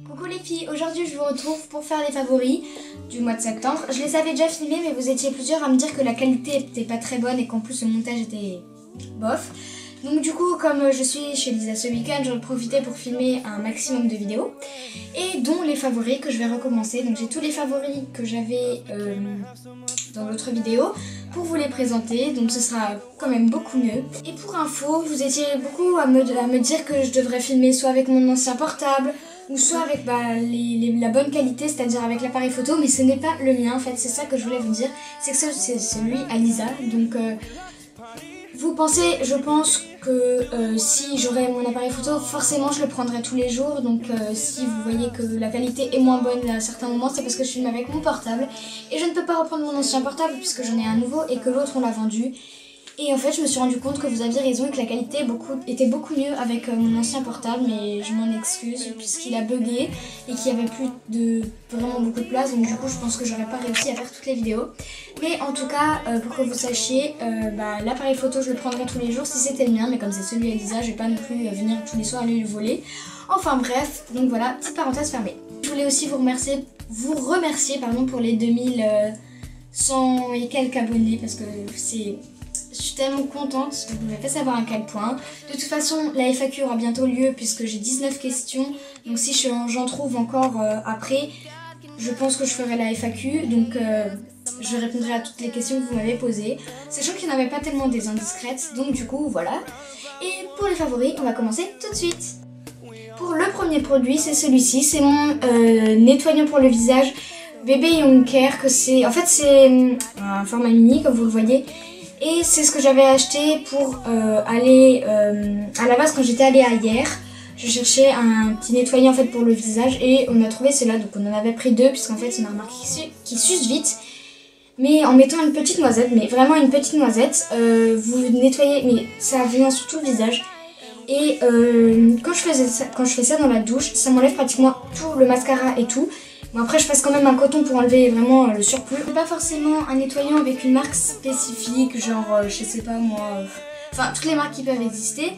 Coucou les filles, aujourd'hui je vous retrouve pour faire les favoris du mois de septembre. Je les avais déjà filmés mais vous étiez plusieurs à me dire que la qualité était pas très bonne et qu'en plus le montage était bof. Donc du coup comme je suis chez Lisa ce week-end, j'en ai profité pour filmer un maximum de vidéos. Et dont les favoris que je vais recommencer. Donc j'ai tous les favoris que j'avais dans l'autre vidéo pour vous les présenter, donc ce sera quand même beaucoup mieux. Et pour info, vous étiez beaucoup à me dire que je devrais filmer soit avec mon ancien portable, ou soit avec la bonne qualité, c'est-à-dire avec l'appareil photo, mais ce n'est pas le mien en fait, c'est ça que je voulais vous dire, c'est que c'est celui à Lisa, donc vous pensez, je pense que si j'aurais mon appareil photo, forcément je le prendrais tous les jours, donc si vous voyez que la qualité est moins bonne à certains moments, c'est parce que je filme avec mon portable, et je ne peux pas reprendre mon ancien portable puisque j'en ai un nouveau et que l'autre on l'a vendu. Et en fait, je me suis rendu compte que vous aviez raison et que la qualité était beaucoup mieux avec mon ancien portable, mais je m'en excuse puisqu'il a bugué et qu'il n'y avait plus vraiment beaucoup de place, donc du coup, je pense que j'aurais pas réussi à faire toutes les vidéos. Mais en tout cas, pour que vous sachiez, l'appareil photo, je le prendrai tous les jours si c'était le mien, mais comme c'est celui à Lisa, je vais pas non plus venir tous les soirs aller le voler. Enfin bref, donc voilà, petite parenthèse fermée. Je voulais aussi vous remercier pour les 2100 et quelques abonnés parce que je suis tellement contente, vous m'avez fait savoir à quel point. De toute façon, la FAQ aura bientôt lieu puisque j'ai 19 questions. Donc si j'en trouve encore après, je pense que je ferai la FAQ. Donc je répondrai à toutes les questions que vous m'avez posées. Sachant qu'il n'y en avait pas tellement des indiscrètes, donc du coup voilà. Et pour les favoris, on va commencer tout de suite. Pour le premier produit, c'est celui-ci. C'est mon nettoyant pour le visage Bébé Young Care. C'est un format mini comme vous le voyez. Et c'est ce que j'avais acheté pour aller à la base quand j'étais allée à hier. Je cherchais un petit nettoyant en fait pour le visage et on a trouvé cela, donc on en avait pris deux puisqu'en fait c'est une marque qui s'use vite. Mais en mettant une petite noisette, mais vraiment une petite noisette, vous nettoyez, mais ça vient sur tout le visage. Et quand je fais ça dans la douche, ça m'enlève pratiquement tout le mascara et tout. Bon après je passe quand même un coton pour enlever vraiment le surplus. Pas forcément un nettoyant avec une marque spécifique, genre je sais pas moi, enfin toutes les marques qui peuvent exister.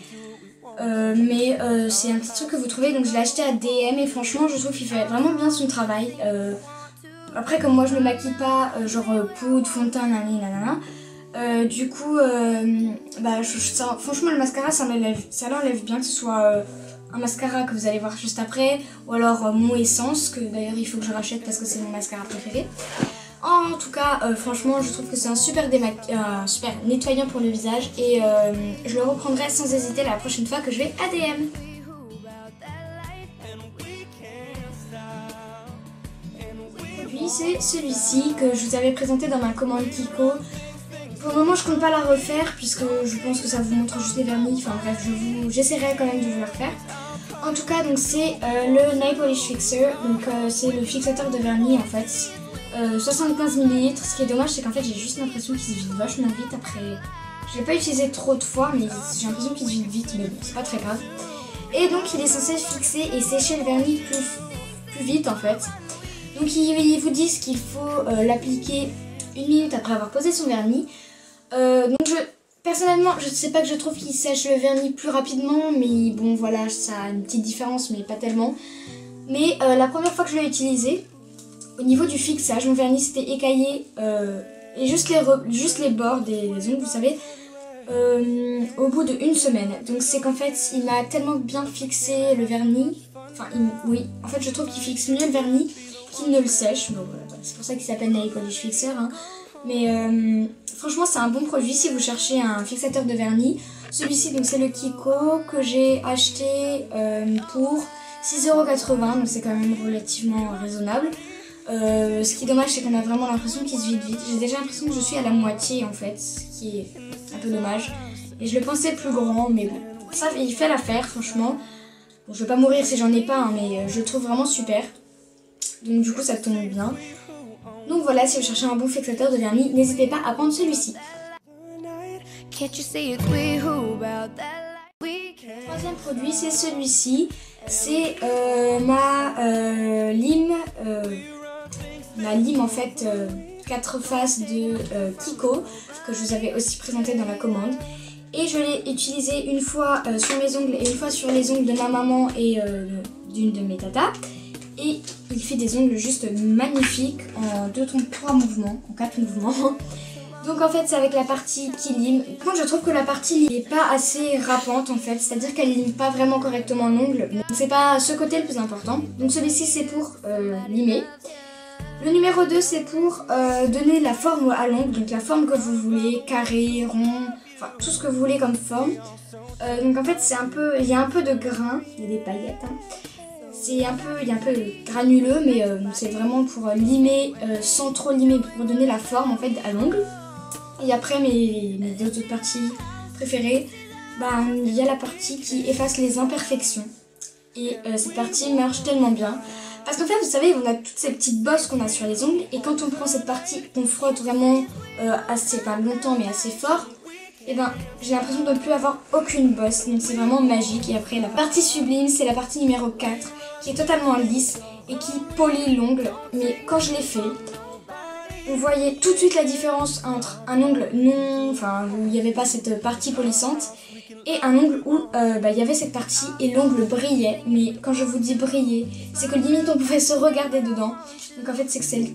Mais c'est un petit truc que vous trouvez, donc je l'ai acheté à DM et franchement je trouve qu'il fait vraiment bien son travail. Après comme moi je me maquille pas, poudre, fond de teint, nanana. Du coup, franchement le mascara ça l'enlève bien, que ce soit un mascara que vous allez voir juste après, ou alors mon Essence, que d'ailleurs il faut que je rachète parce que c'est mon mascara préféré. En tout cas, franchement je trouve que c'est un super nettoyant pour le visage et je le reprendrai sans hésiter la prochaine fois que je vais à DM. Puis c'est celui-ci que je vous avais présenté dans ma commande Kiko. Pour le moment je compte pas la refaire puisque je pense que ça vous montre juste les vernis, enfin bref j'essaierai quand même de vous la refaire. En tout cas donc c'est le Nail Polish Fixer, donc c'est le fixateur de vernis en fait, 75 ml. Ce qui est dommage c'est qu'en fait j'ai juste l'impression qu'il se vide vachement vite après, je l'ai pas utilisé trop de fois mais j'ai l'impression qu'il se vide vite, mais bon c'est pas très grave. Et donc il est censé fixer et sécher le vernis plus vite en fait. Donc ils vous disent qu'il faut l'appliquer 1 minute après avoir posé son vernis. Donc personnellement je sais pas que je trouve qu'il sèche le vernis plus rapidement, mais bon voilà, ça a une petite différence mais pas tellement. Mais la première fois que je l'ai utilisé, au niveau du fixage, mon vernis s'était écaillé et juste les bords des ongles, vous savez, au bout de 1 semaine. Donc c'est qu'en fait il m'a tellement bien fixé le vernis, oui, en fait je trouve qu'il fixe mieux le vernis qu'il ne le sèche. Bon, voilà, c'est pour ça qu'il s'appelle Nail Polish Fixer, hein. Mais franchement c'est un bon produit si vous cherchez un fixateur de vernis. Celui-ci donc c'est le Kiko que j'ai acheté pour 6,80 €, donc c'est quand même relativement raisonnable. Ce qui est dommage c'est qu'on a vraiment l'impression qu'il se vide vite. J'ai déjà l'impression que je suis à la moitié en fait, ce qui est un peu dommage. Et je le pensais plus grand, mais bon, ça il fait l'affaire franchement. Bon, je vais pas mourir si j'en ai pas, hein, mais je le trouve vraiment super. Donc du coup ça tombe bien. Donc voilà, si vous cherchez un bon fixateur de vernis, n'hésitez pas à prendre celui-ci. Troisième produit, c'est celui-ci. C'est ma lime en fait 4 faces de Kiko, que je vous avais aussi présenté dans la commande. Et je l'ai utilisé une fois sur mes ongles et une fois sur les ongles de ma maman et d'une de mes tatas. Et il fait des ongles juste magnifiques en 3 mouvements, en 4 mouvements. Donc en fait c'est avec la partie qui lime. Par contre je trouve que la partie n'est pas assez râpante en fait, c'est-à-dire qu'elle lime pas vraiment correctement l'ongle. Donc c'est pas ce côté le plus important. Donc celui-ci c'est pour limer. Le numéro 2 c'est pour donner la forme à l'ongle, donc la forme que vous voulez, carré, rond, enfin tout ce que vous voulez comme forme. Donc en fait c'est un peu, il y a un peu de grain, il y a des paillettes. Hein. Il y a un peu granuleux mais c'est vraiment pour limer sans trop limer, pour donner la forme en fait à l'ongle. Et après mes deux autres parties préférées, il y a la partie qui efface les imperfections. Et cette partie marche tellement bien. Parce qu'en fait, vous savez, on a toutes ces petites bosses qu'on a sur les ongles. Et quand on prend cette partie, qu'on frotte vraiment pas longtemps mais assez fort, et j'ai l'impression de ne plus avoir aucune bosse. Donc c'est vraiment magique. Et après, la partie sublime, c'est la partie numéro 4, qui est totalement lisse et qui polit l'ongle. Mais quand je l'ai fait, vous voyez tout de suite la différence entre un ongle où il n'y avait pas cette partie polissante et un ongle où il y avait cette partie et l'ongle brillait. Mais quand je vous dis briller, c'est que limite on pouvait se regarder dedans. Donc en fait c'est que cette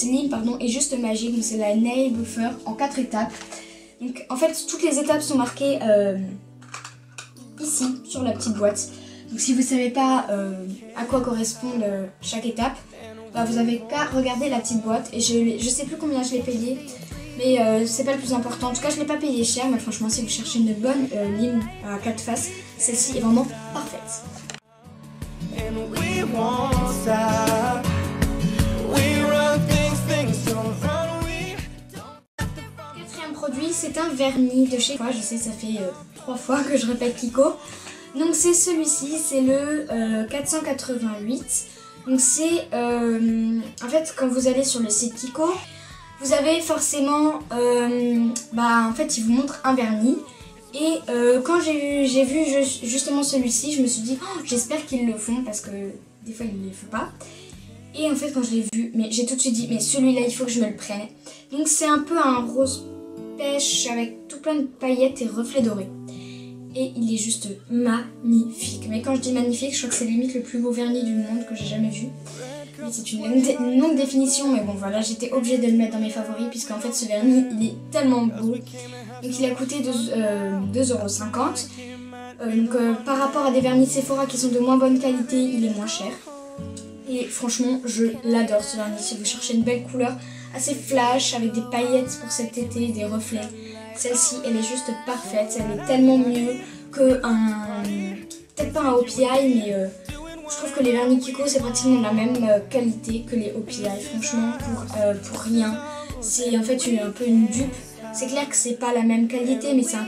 lime est juste magique. C'est la Nail Buffer en 4 étapes. Donc en fait toutes les étapes sont marquées ici sur la petite boîte. Donc si vous ne savez pas à quoi correspond chaque étape, vous avez qu'à regarder la petite boîte. Et je sais plus combien je l'ai payé, mais c'est pas le plus important. En tout cas je l'ai pas payé cher, mais franchement si vous cherchez une bonne lime à 4 faces, celle-ci est vraiment parfaite. Quatrième produit, c'est un vernis de chez moi. Je sais, ça fait 3 fois que je répète Kiko. Donc c'est celui-ci, c'est le 488. Donc c'est, en fait quand vous allez sur le site Kiko, vous avez forcément, en fait il vous montre un vernis. Et quand j'ai vu justement celui-ci, je me suis dit, oh, j'espère qu'ils le font parce que des fois ils ne le font pas. Et en fait quand je l'ai vu, mais j'ai tout de suite dit, mais celui-là il faut que je me le prenne. Donc c'est un peu un rose pêche avec tout plein de paillettes et reflets dorés. Et il est juste magnifique. Mais quand je dis magnifique, je crois que c'est limite le plus beau vernis du monde que j'ai jamais vu. C'est une longue définition, mais bon voilà, j'étais obligée de le mettre dans mes favoris puisqu'en fait ce vernis il est tellement beau. Donc il a coûté 2,50 €. Par rapport à des vernis Sephora qui sont de moins bonne qualité, il est moins cher. Et franchement, je l'adore ce vernis. Si vous cherchez une belle couleur assez flash avec des paillettes pour cet été, des reflets, celle-ci elle est juste parfaite. Elle est tellement mieux que peut-être pas un OPI, mais je trouve que les vernis Kiko c'est pratiquement la même qualité que les OPI. Franchement pour rien. C'est en fait un peu une dupe. C'est clair que c'est pas la même qualité, mais c'est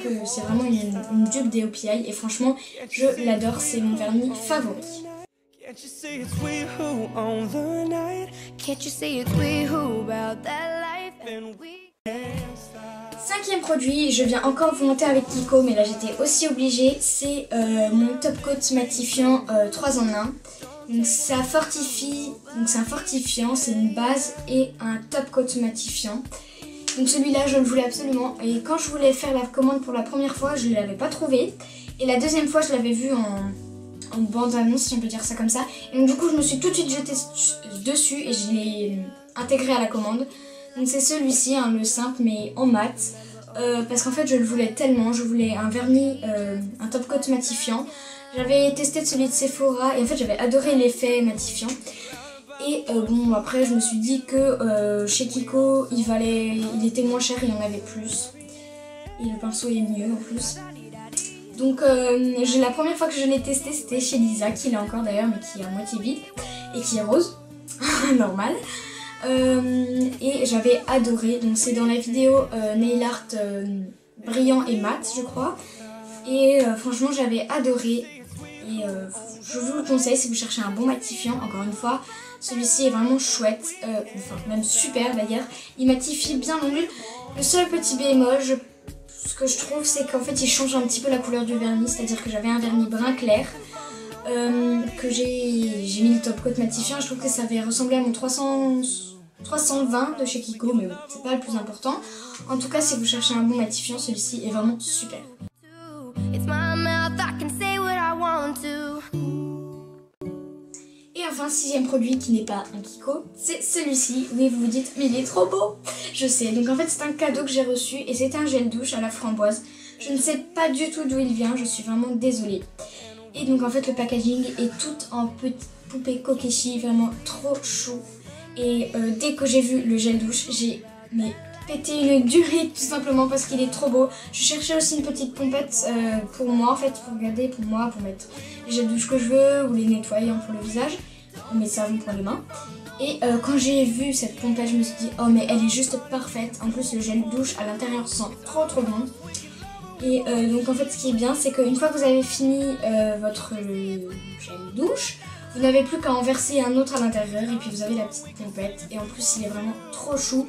vraiment une dupe des OPI. Et franchement je l'adore, c'est mon vernis favori. Can't you see it's we who own the night? Can't you see it's we who about that life and we can't stop. Cinquième produit, je viens encore vous monter avec Kiko, mais là j'étais aussi obligée, c'est mon top coat matifiant 3 en 1. Donc ça fortifie, donc c'est un fortifiant, c'est une base et un top coat matifiant. Donc celui-là je le voulais absolument, et quand je voulais faire la commande pour la première fois, je ne l'avais pas trouvé, et la deuxième fois je l'avais vu en bande-annonce, si on peut dire ça comme ça. Et donc du coup je me suis tout de suite jetée dessus et je l'ai intégré à la commande. Donc c'est celui-ci, le simple mais en mat. Parce qu'en fait je le voulais tellement, je voulais un vernis, un top coat matifiant. J'avais testé celui de Sephora et en fait j'avais adoré l'effet matifiant. Et après je me suis dit que chez Kiko il était moins cher, il y en avait plus. Et le pinceau est mieux en plus. Donc la première fois que je l'ai testé c'était chez Lisa, qui l'a encore d'ailleurs mais qui est à moitié vide et qui est rose, normal. Et j'avais adoré, donc c'est dans la vidéo nail art brillant et mat je crois. Et franchement j'avais adoré et je vous le conseille si vous cherchez un bon matifiant. Encore une fois celui-ci est vraiment chouette, enfin même super d'ailleurs, il matifie bien l'ongle. Le seul petit bémol, ce que je trouve, c'est qu'en fait il change un petit peu la couleur du vernis, c'est-à-dire que j'avais un vernis brun clair que j'ai mis le top coat matifiant. Je trouve que ça avait ressemblé à mon 320 de chez Kiko, mais bon, c'est pas le plus important. En tout cas, si vous cherchez un bon matifiant, celui-ci est vraiment super. enfin, 6e produit qui n'est pas un Kiko, c'est celui-ci. Oui, vous vous dites, mais il est trop beau. Je sais, donc en fait c'est un cadeau que j'ai reçu et c'est un gel douche à la framboise. Je ne sais pas du tout d'où il vient, je suis vraiment désolée. Et donc en fait le packaging est tout en petite poupée Kokeshi, vraiment trop chou. Et dès que j'ai vu le gel douche, j'ai pété une durite tout simplement parce qu'il est trop beau. Je cherchais aussi une petite pompette pour moi en fait, pour garder pour moi, pour mettre les gels douche que je veux ou les nettoyants pour le visage, ou mes savons pour les mains. Et quand j'ai vu cette pompette, je me suis dit oh mais elle est juste parfaite. En plus le gel douche à l'intérieur sent trop bon. Et donc en fait ce qui est bien c'est qu'une fois que vous avez fini votre gel douche, vous n'avez plus qu'à en verser un autre à l'intérieur et puis vous avez la petite pompette. Et en plus il est vraiment trop chou.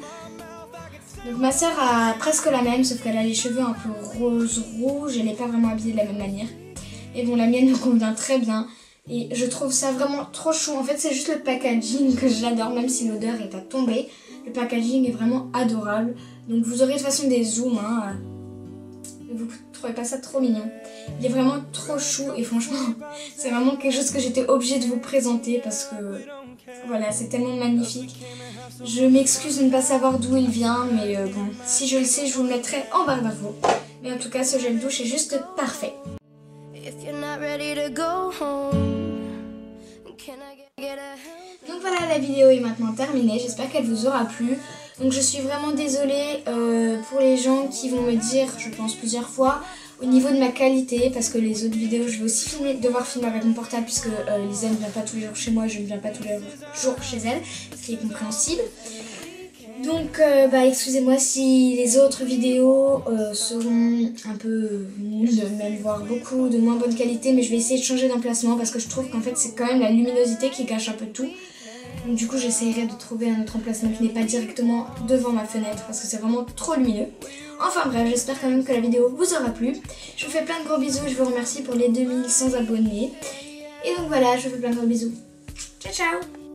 Donc ma soeur a presque la même, sauf qu'elle a les cheveux un peu rose rouge, elle n'est pas vraiment habillée de la même manière. Et bon, la mienne me convient très bien et je trouve ça vraiment trop chou. En fait c'est juste le packaging que j'adore, même si l'odeur est à tomber. Le packaging est vraiment adorable. Donc vous aurez de toute façon des zooms, hein. Vous trouvez pas ça trop mignon? Il est vraiment trop chou et franchement c'est vraiment quelque chose que j'étais obligée de vous présenter parce que voilà, c'est tellement magnifique. Je m'excuse de ne pas savoir d'où il vient, mais bon, si je le sais, je vous le mettrai en barre d'infos. Mais en tout cas, ce gel douche est juste parfait. Donc voilà, la vidéo est maintenant terminée, j'espère qu'elle vous aura plu. Donc je suis vraiment désolée pour les gens qui vont me dire, je pense plusieurs fois, au niveau de ma qualité, parce que les autres vidéos je vais aussi devoir filmer avec mon portable puisque Lisa ne vient pas tous les jours chez moi, je ne viens pas tous les jours chez elle, ce qui est compréhensible. Donc excusez-moi si les autres vidéos seront un peu nulles, même voire beaucoup de moins bonne qualité, mais je vais essayer de changer d'emplacement parce que je trouve qu'en fait c'est quand même la luminosité qui gâche un peu tout. Donc du coup j'essaierai de trouver un autre emplacement qui n'est pas directement devant ma fenêtre parce que c'est vraiment trop lumineux. Enfin bref, j'espère quand même que la vidéo vous aura plu. Je vous fais plein de gros bisous et je vous remercie pour les 2100 abonnés. Et donc voilà, je vous fais plein de gros bisous. Ciao ciao.